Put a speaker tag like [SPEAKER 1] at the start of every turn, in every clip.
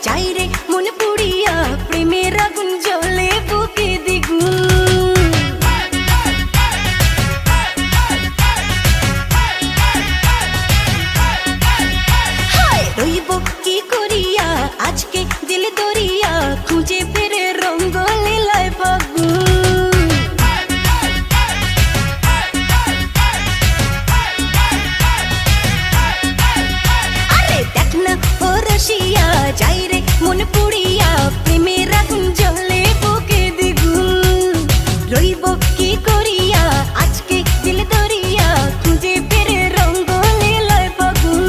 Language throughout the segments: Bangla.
[SPEAKER 1] যাই রে মন পুড়িয়া প্রেমের আগুন জ্বলে বুকে দ্বিগুণ। হায় রইব কি করিয়া আজকে দিল দরিয়া খুঁজে ফিরে রঙ্গ লীলায় ফাগুন। আরে দেখ না ও রসিয়া যাই রে মন পুড়িয়া প্রেমের আগুন জ্বলে বুকে দ্বিগুণ। রইব কি করিয়া আজকে দিল দরিয়া খুঁজে ফিরে রঙ্গ লীলায় ফাগুন।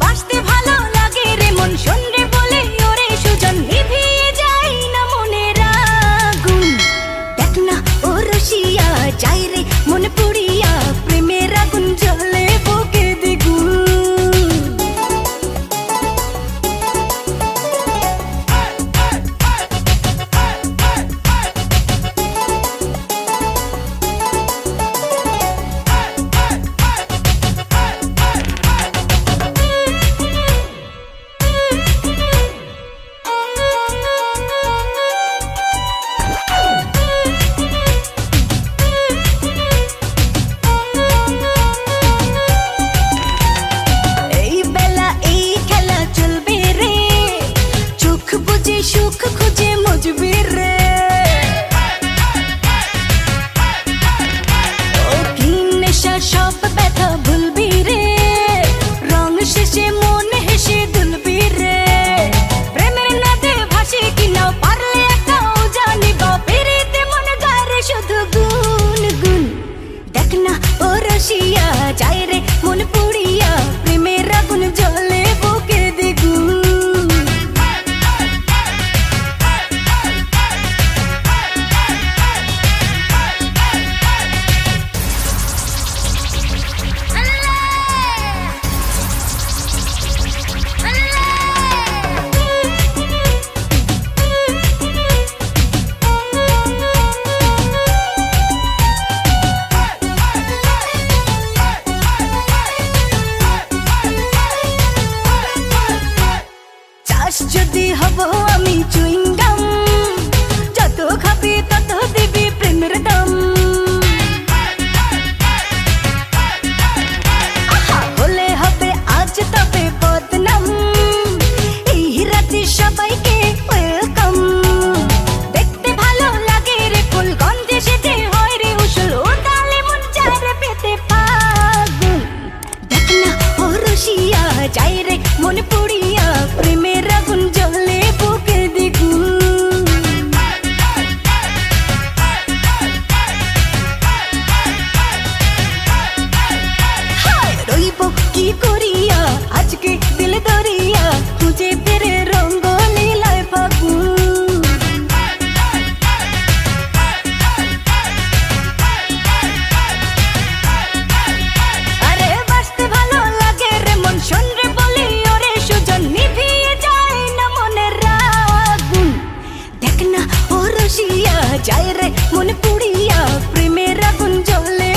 [SPEAKER 1] বাসতে ভালো লাগে রে মন শোন রে বলে ওরে সুজন নিভিয়ে যায় না মনের আগুন। দেখ না ও রসিয়া যাই রে মন পুড়িয়া প্রেমের আগুন জ্বলে বুকে দ্বিগুণ। এই বেলা এই খেলা চলবে রে, চোখ বুঝে সুখ খুঁজে মজবে রে। ও কি নেশা সব ব্যথা ভুলবি রে, রং শেষে মন হেসে দুলবি রে। প্রেমের নদে ভাসে কিনা পারলে একাও জানিব, পেরিতে মন গায় রে শুধু গুন গুন। দেখ না ও রসিয়া যাই রে মন পুড়িয়া প্রেমের আগুন জ্বলে বুকে দ্বিগুণ। চাস যদি হব আমি চুইংগাম, যত খাবি তত দিবি প্রেমের দাম। আহা হলে হবে আজ তবে বদনাম, এই রাতে সবাইকে ওয়েলকাম। দেখতে ভালো লাগে রে ফুল গন্ধে সেজে হয় রে উসুল, ও তালে মন চায় রে পেতে ফাগুন। দেখ না ও রসিয়া যাই রে মন পুড়িয়া প্রেমের আগুন জ্বলে বুকে দ্বিগুণ। হায় রইব কি করিয়া আজকে দিল দরিয়া খুঁজে ফিরে রঙ্গ লীলায় ফাগুন। আরে বাসতে ভালো লাগে রে মন শোন রে বলি ওরে সুজন নিভিয়ে যায় না মনের আগুন। দেখ না ও রসিয়া যাই রে মন পুড়িয়া প্রেমের আগুন জ্বলে